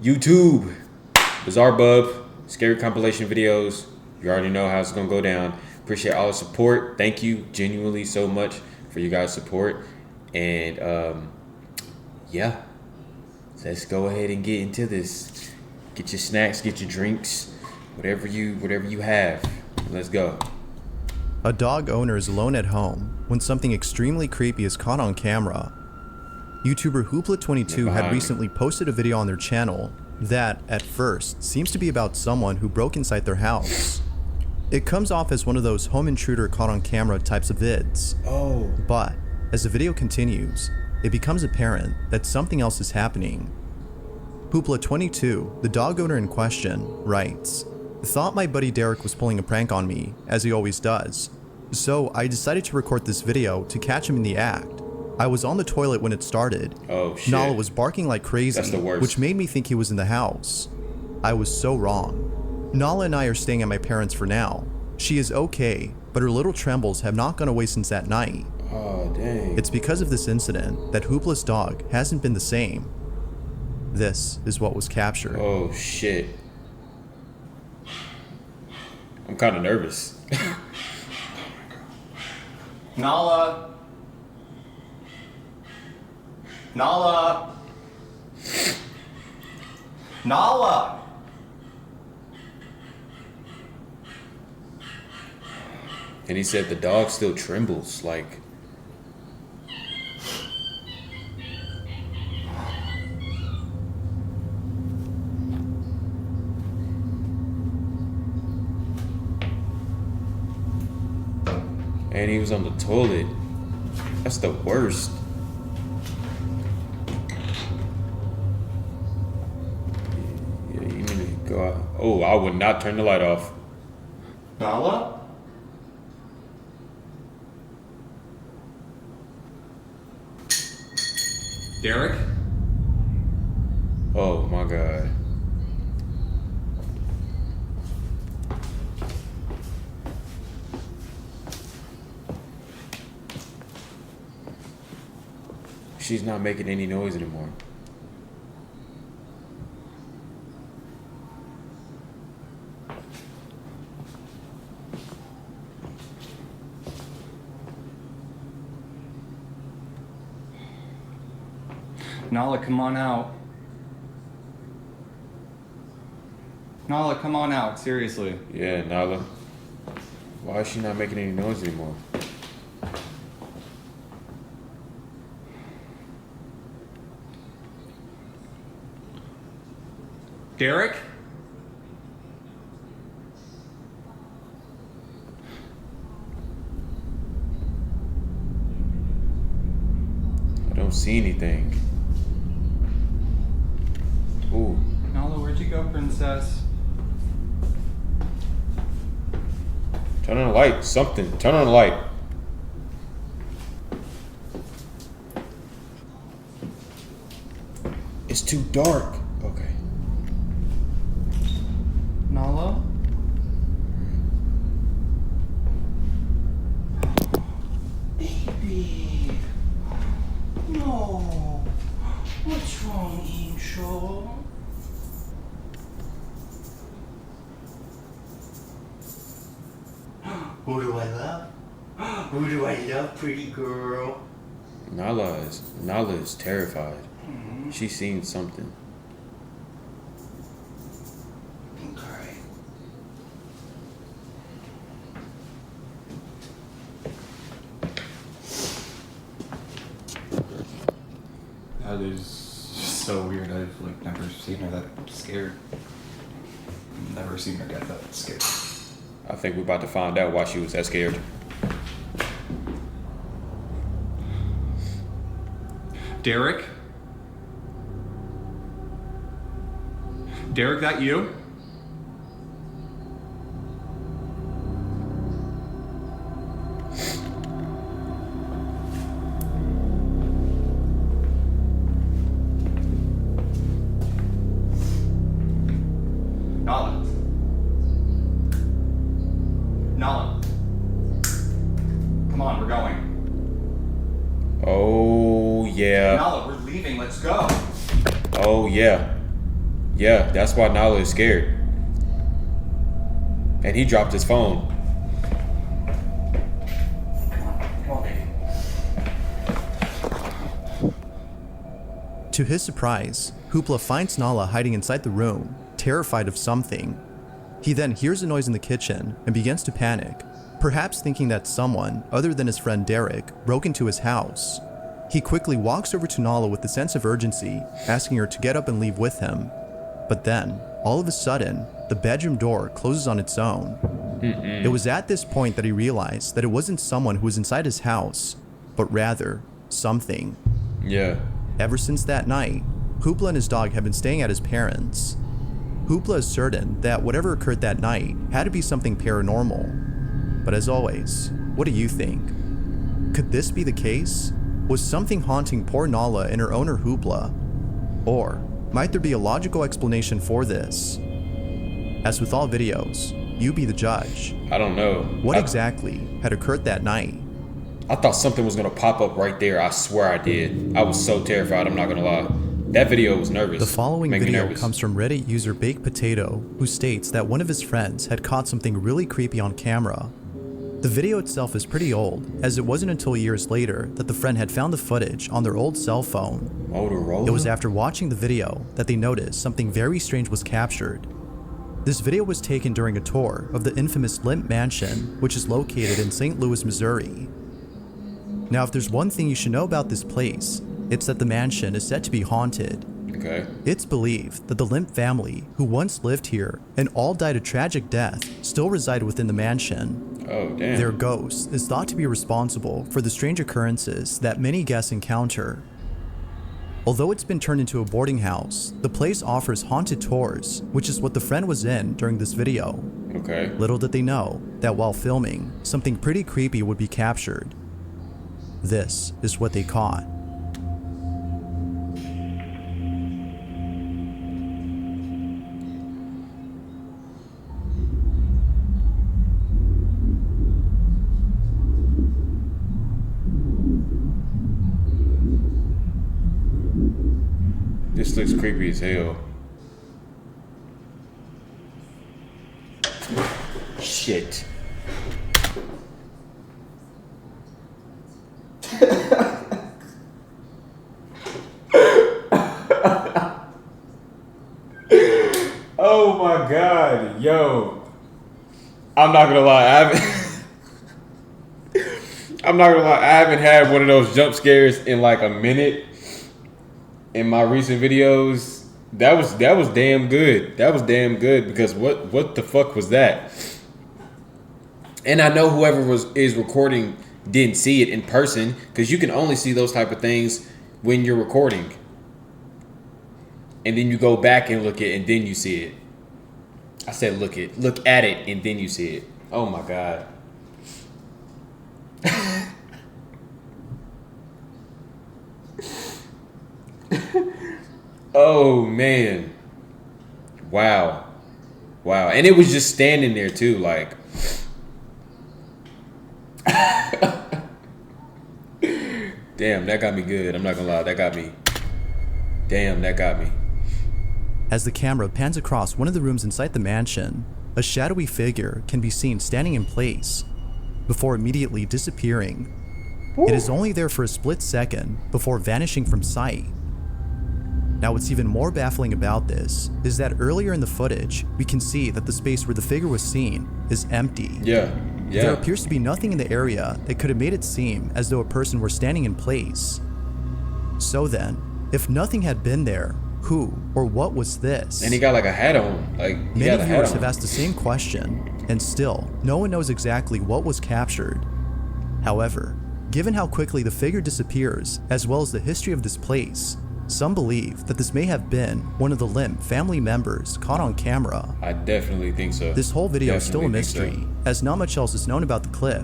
YouTube, Bizarre Bub, scary compilation videos. You already know how it's gonna go down. Appreciate all the support. Thank you genuinely so much for you guys' support. And yeah, let's go ahead and get into this. Get your snacks, get your drinks, whatever you have. Let's go. A dog owner is alone at home when something extremely creepy is caught on camera. YouTuber Hoopla22 had recently posted a video on their channel that, at first, seems to be about someone who broke inside their house. It comes off as one of those home intruder caught on camera types of vids. Oh. But, as the video continues, it becomes apparent that something else is happening. Hoopla22, the dog owner in question, writes, "Thought my buddy Derek was pulling a prank on me, as he always does. So I decided to record this video to catch him in the act. I was on the toilet when it started. Oh shit. Nala was barking like crazy, That's the worst. which made me think he was in the house. I was so wrong. Nala and I are staying at my parents' for now. She is okay, but her little trembles have not gone away since that night. Oh dang. It's because of this incident that Hoopla's dog hasn't been the same." This is what was captured. Oh shit. I'm kind of nervous. Nala! Nala! Nala! And he said the dog still trembles, like. And he was on the toilet. That's the worst. Yeah, you need to go out. Oh, I would not turn the light off. Nala? Derek? Oh my god. She's not making any noise anymore. Nala, come on out. Nala, come on out, seriously. Yeah, Nala. Why is she not making any noise anymore? Derek? I don't see anything. Ooh. Nala, where'd you go, princess? Turn on the light. Something. Turn on the light. It's too dark. Okay. Nala? Baby. No. What's wrong, Angel? Who do I love? Who do I love, pretty girl? Nala is terrified. She's seen something. Okay. That is so weird. I've never seen her that scared. Never seen her get that scared. I think we're about to find out why she was that scared. Derek? Derek, that you? Nala. Nala. Come on, we're going. Oh yeah. Nala, we're leaving. Let's go. Oh yeah. Yeah, that's why Nala is scared. And he dropped his phone. Come on, baby. To his surprise, Hoopla finds Nala hiding inside the room, terrified of something. He then hears a noise in the kitchen and begins to panic, perhaps thinking that someone, other than his friend Derek, broke into his house. He quickly walks over to Nala with a sense of urgency, asking her to get up and leave with him. But then, all of a sudden, the bedroom door closes on its own. It was at this point that he realized that it wasn't someone who was inside his house, but rather, something. Yeah. Ever since that night, Hoopla and his dog have been staying at his parents'. Hoopla is certain that whatever occurred that night had to be something paranormal. But as always, what do you think? Could this be the case? Was something haunting poor Nala and her owner Hoopla? Or might there be a logical explanation for this? As with all videos, you be the judge. I don't know. What exactly had occurred that night? I thought something was gonna pop up right there. I swear I did. I was so terrified, I'm not gonna lie. That video was nervous. The following Made me video nervous. comes from Reddit user Baked Potato, who states that one of his friends had caught something really creepy on camera. The video itself is pretty old, as it wasn't until years later that the friend had found the footage on their old cell phone. Motorola? It was after watching the video that they noticed something very strange was captured. This video was taken during a tour of the infamous Limp Mansion, which is located in St. Louis, Missouri. Now, if there's one thing you should know about this place, it's that the mansion is said to be haunted. Okay. It's believed that the Limp family, who once lived here and all died a tragic death, still reside within the mansion. Oh, damn. Their ghost is thought to be responsible for the strange occurrences that many guests encounter. Although it's been turned into a boarding house, the place offers haunted tours, which is what the friend was in during this video. Okay. Little did they know that while filming, something pretty creepy would be captured. This is what they caught. This looks creepy as hell. Shit. Oh my god, yo. I'm not gonna lie, I'm not gonna lie, I haven't had one of those jump scares in like a minute. In my recent videos, that was damn good. That was damn good because what the fuck was that? And I know whoever is recording didn't see it in person because you can only see those type of things when you're recording. And then you go back and look at it and then you see it. I said look at it and then you see it. Oh my god. Oh man. Wow. And it was just standing there too, like damn, that got me good. I'm not gonna lie, that got me. Damn, that got me. As the camera pans across one of the rooms inside the mansion, a shadowy figure can be seen standing in place before immediately disappearing. It is only there for a split second before vanishing from sight. Now, what's even more baffling about this is that earlier in the footage, we can see that the space where the figure was seen is empty. Yeah. There appears to be nothing in the area that could have made it seem as though a person were standing in place. So then, if nothing had been there, who or what was this? And he got like a hat on. Like he Many had a hat viewers on. have asked the same question, and still, no one knows exactly what was captured. However, given how quickly the figure disappears, as well as the history of this place, some believe that this may have been one of the Limp family members caught on camera. I definitely think so. This whole video is still a Definitely think mystery, so. as not much else is known about the clip.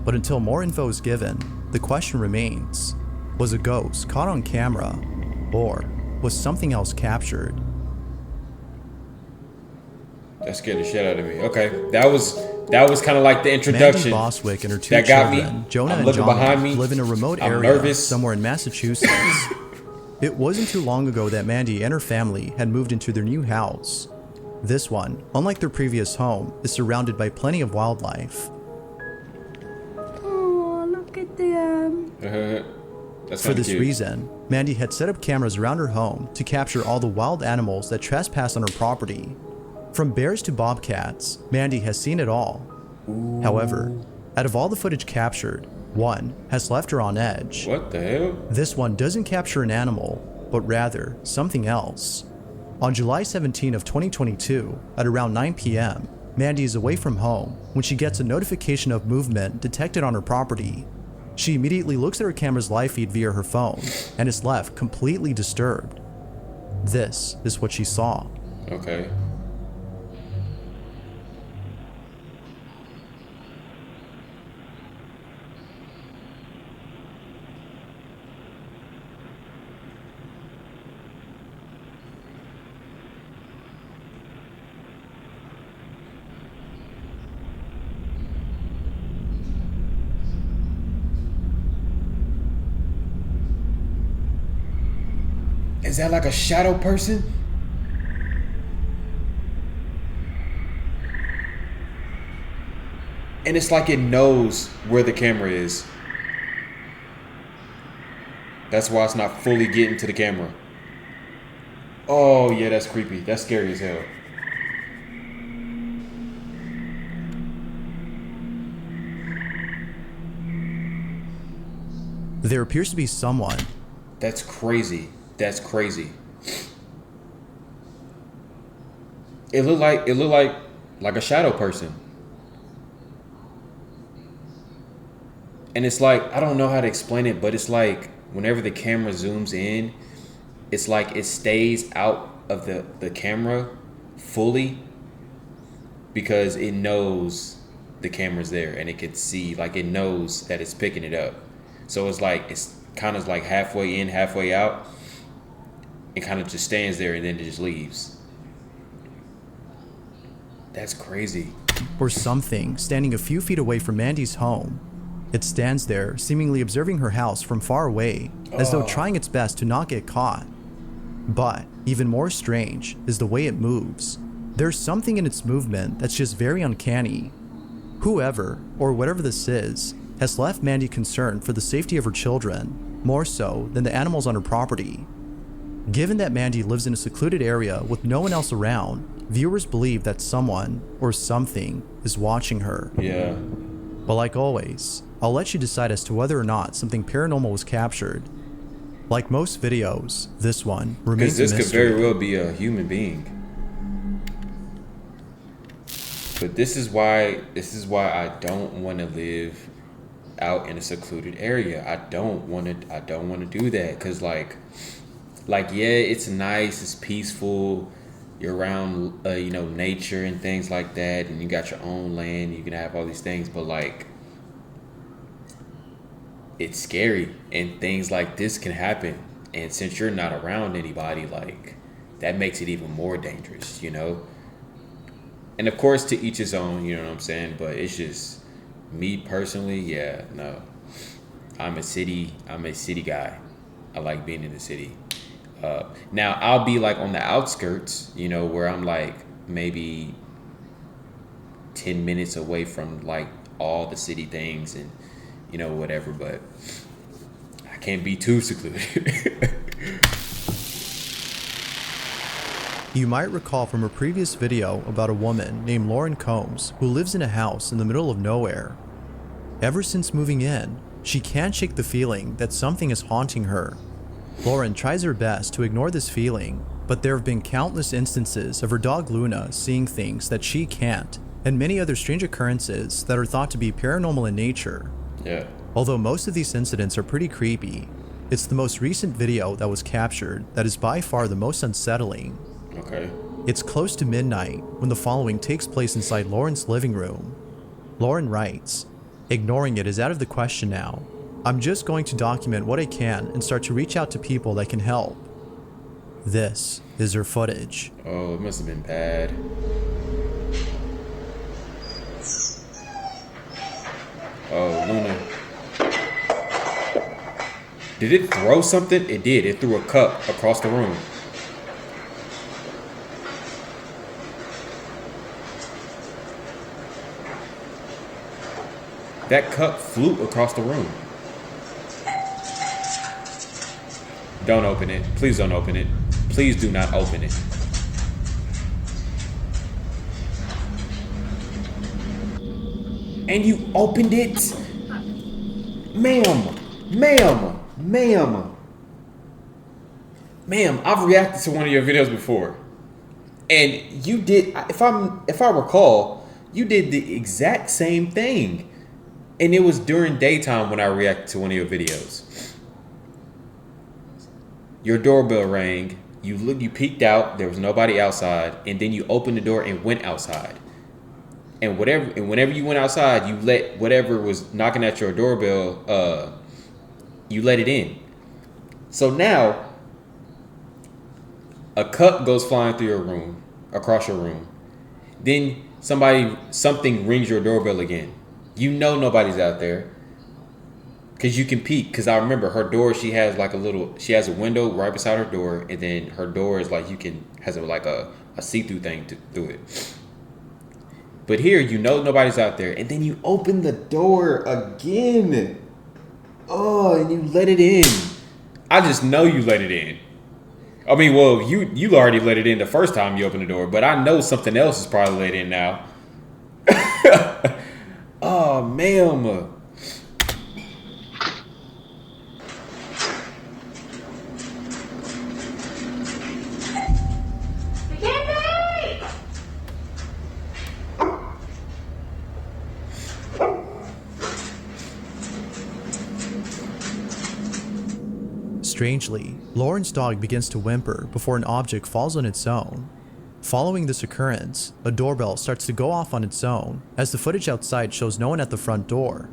But until more info is given, the question remains, was a ghost caught on camera, or was something else captured? That scared the shit out of me. Okay, that was kind of like the Mandy introduction. Boswick and her two That got me. children, Jonah I'm and looking John, behind me. live in a remote I'm area nervous. somewhere in Massachusetts. It wasn't too long ago that Mandy and her family had moved into their new house. This one, unlike their previous home, is surrounded by plenty of wildlife. Oh, look at them. That's For kinda this cute. reason, Mandy had set up cameras around her home to capture all the wild animals that trespass on her property. From bears to bobcats, Mandy has seen it all. However, out of all the footage captured, one has left her on edge. What the hell? This one doesn't capture an animal, but rather something else. On July 17 of 2022, at around 9 p.m., Mandy is away from home when she gets a notification of movement detected on her property. She immediately looks at her camera's live feed via her phone and is left completely disturbed. This is what she saw. Okay. Is that like a shadow person? And it's like it knows where the camera is. That's why it's not fully getting to the camera. Oh yeah, that's creepy. That's scary as hell. There appears to be someone. That's crazy. That's crazy. It looked like a shadow person. And it's like, I don't know how to explain it, but it's like whenever the camera zooms in, it's like it stays out of the camera fully because it knows the camera's there and it can see, like it knows that it's picking it up. So it's like, it's kind of like halfway in, halfway out. It kind of just stands there and then it just leaves. That's crazy. Or something standing a few feet away from Mandy's home. It stands there, seemingly observing her house from far away, as though trying its best to not get caught. But even more strange is the way it moves. There's something in its movement that's just very uncanny. Whoever, or whatever this is, has left Mandy concerned for the safety of her children, more so than the animals on her property. Given that Mandy lives in a secluded area with no one else around, viewers believe that someone or something is watching her. Yeah. But like always, I'll let you decide as to whether or not something paranormal was captured. Like most videos, this one remains a Because this could mystery. very well be a human being. But this is why I don't want to live out in a secluded area. I don't want to do that, cuz like yeah, it's nice, it's peaceful. You're around nature and things like that, and you got your own land, you can have all these things, but like it's scary and things like this can happen. And since you're not around anybody, like that makes it even more dangerous, And of course, to each his own, you know what I'm saying? But it's just me personally, yeah, no. I'm a city guy. I like being in the city. Now I'll be like on the outskirts, where I'm like maybe 10 minutes away from like all the city things and whatever, but I can't be too secluded. You might recall from a previous video about a woman named Lauren Combs who lives in a house in the middle of nowhere. Ever since moving in, she can't shake the feeling that something is haunting her. Lauren tries her best to ignore this feeling, but there have been countless instances of her dog Luna seeing things that she can't, and many other strange occurrences that are thought to be paranormal in nature. Yeah. Although most of these incidents are pretty creepy, it's the most recent video that was captured that is by far the most unsettling. Okay. It's close to midnight when the following takes place inside Lauren's living room. Lauren writes, "Ignoring it is out of the question now. I'm just going to document what I can and start to reach out to people that can help." This is her footage. Oh, it must have been bad. Oh, Luna. Did it throw something? It did. It threw a cup across the room. That cup flew across the room. Don't open it. Please don't open it. Please do not open it. And you opened it? Ma'am. Ma'am, I've reacted to one of your videos before. And you did, if I recall, you did the exact same thing. And it was during daytime when I reacted to one of your videos. Your doorbell rang. You peeked out. There was nobody outside, and then you opened the door and went outside. And whenever you went outside, you let whatever was knocking at your doorbell. You let it in. So now, a cup goes flying through your room, across your room. Then something rings your doorbell again. You know nobody's out there. Cause you can peek. Cause I remember her door. She has a window right beside her door, and then her door is like has a see-through thing through it. But here, you know nobody's out there, and then you open the door again. Oh, and you let it in. I just know you let it in. I mean, well, you already let it in the first time you opened the door, but I know something else is probably let in now. Oh, ma'am. Strangely, Lauren's dog begins to whimper before an object falls on its own. Following this occurrence, a doorbell starts to go off on its own, as the footage outside shows no one at the front door.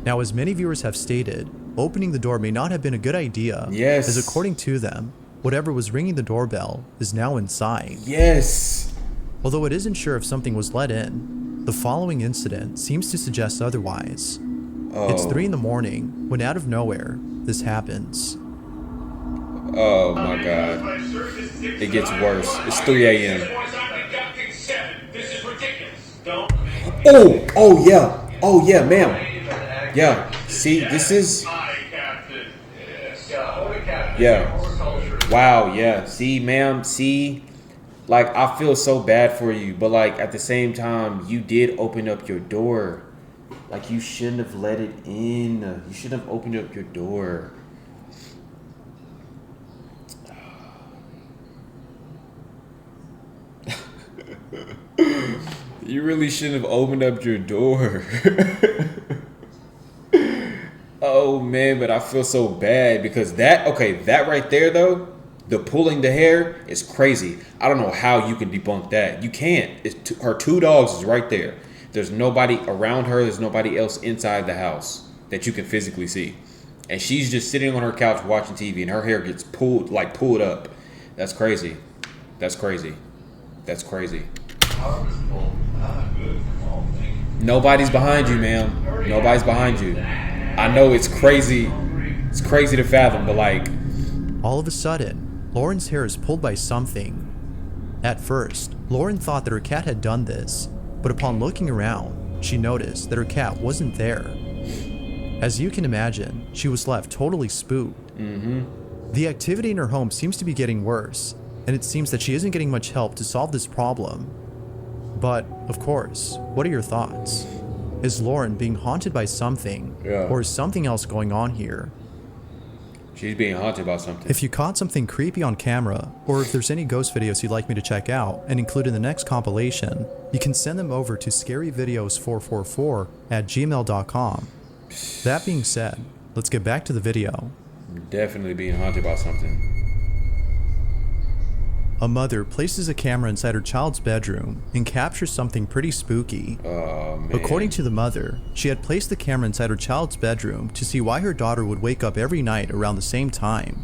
Now, as many viewers have stated, opening the door may not have been a good idea, Yes. as according to them, whatever was ringing the doorbell is now inside. Yes. Although it isn't sure if something was let in, the following incident seems to suggest otherwise. Oh. It's 3 a.m. when out of nowhere, this happens. Oh my God. It gets worse. It's 3 a.m. Oh yeah, ma'am. Yeah. See, this is. Yeah. Wow. Yeah. See, ma'am. See, like I feel so bad for you, but like at the same time, you did open up your door. Like you shouldn't have let it in. You shouldn't have opened up your door. You really shouldn't have opened up your door. Oh man, but I feel so bad because that right there though, the pulling the hair is crazy. I don't know how you can debunk that. You can't. Her 2 dogs is right there. There's nobody around her. There's nobody else inside the house that you can physically see. And she's just sitting on her couch watching TV and her hair gets pulled up. That's crazy. That's crazy. That's crazy. Nobody's behind you, ma'am. Nobody's behind you. I know it's crazy. It's crazy to fathom, but like... All of a sudden, Lauren's hair is pulled by something. At first, Lauren thought that her cat had done this, but upon looking around, she noticed that her cat wasn't there. As you can imagine, she was left totally spooked. The activity in her home seems to be getting worse, and it seems that she isn't getting much help to solve this problem. But, of course, what are your thoughts? Is Lauren being haunted by something, or is something else going on here? She's being haunted by something. If you caught something creepy on camera, or if there's any ghost videos you'd like me to check out and include in the next compilation, you can send them over to scaryvideos444@gmail.com. That being said, let's get back to the video. Definitely being haunted by something. A mother places a camera inside her child's bedroom and captures something pretty spooky. Oh, man. According to the mother, she had placed the camera inside her child's bedroom to see why her daughter would wake up every night around the same time.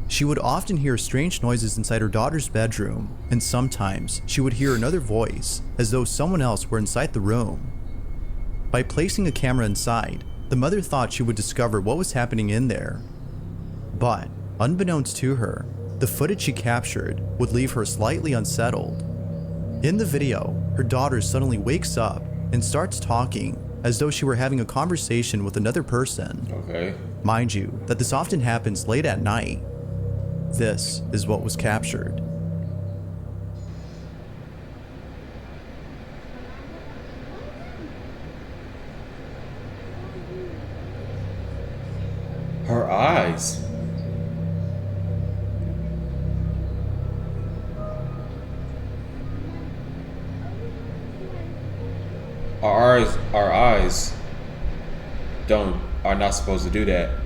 She would often hear strange noises inside her daughter's bedroom, and sometimes she would hear another voice, as though someone else were inside the room. By placing a camera inside, the mother thought she would discover what was happening in there. But, unbeknownst to her, the footage she captured would leave her slightly unsettled. In the video, her daughter suddenly wakes up and starts talking as though she were having a conversation with another person. Okay. Mind you, that this often happens late at night. This is what was captured. Her eyes. Our eyes are not supposed to do that.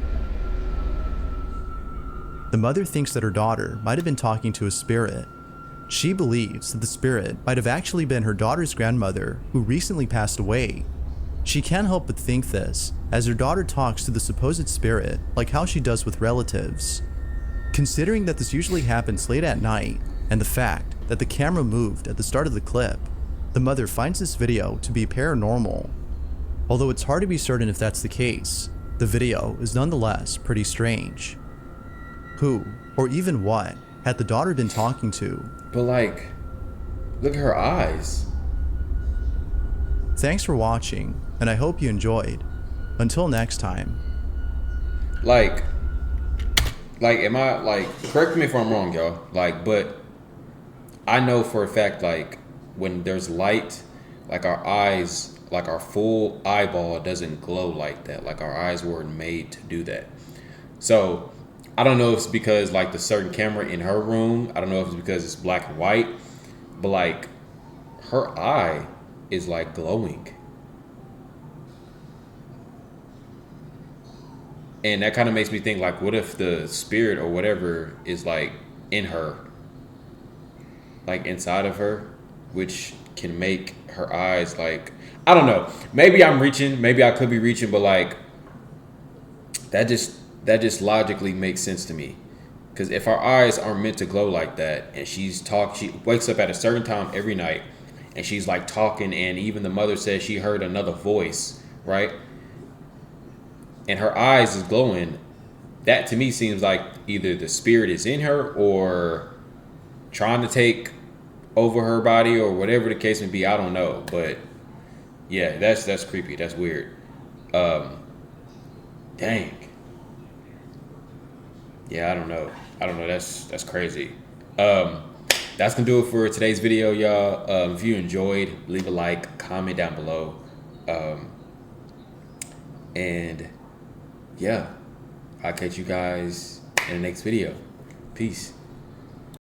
The mother thinks that her daughter might have been talking to a spirit. She believes that the spirit might have actually been her daughter's grandmother who recently passed away. She can't help but think this as her daughter talks to the supposed spirit like how she does with relatives. Considering that this usually happens late at night and the fact that the camera moved at the start of the clip, the mother finds this video to be paranormal. Although it's hard to be certain if that's the case, the video is nonetheless pretty strange. Who, or even what, had the daughter been talking to? But like, look at her eyes. Thanks for watching, and I hope you enjoyed. Until next time. Like, am I, like, correct me if I'm wrong, y'all. Like, but I know for a fact, like, when there's light, like our eyes, like our full eyeball doesn't glow like that. Like our eyes weren't made to do that. So I don't know if it's because like the certain camera in her room, I don't know if it's because it's black and white, but like her eye is like glowing. And that kind of makes me think like, what if the spirit or whatever is like in her, like inside of her, which can make her eyes like, I don't know, maybe I'm reaching, maybe I could be reaching, but like that just logically makes sense to me. Because if our eyes are meant to glow like that, and she wakes up at a certain time every night and she's like talking, and even the mother says she heard another voice, right? And her eyes is glowing, that to me seems like either the spirit is in her or trying to take over her body or whatever the case may be. I don't know, but yeah, that's creepy. That's weird. Dang. Yeah, I don't know. That's crazy. That's gonna do it for today's video, y'all. If you enjoyed, leave a like, comment down below, and yeah, I'll catch you guys in the next video. Peace.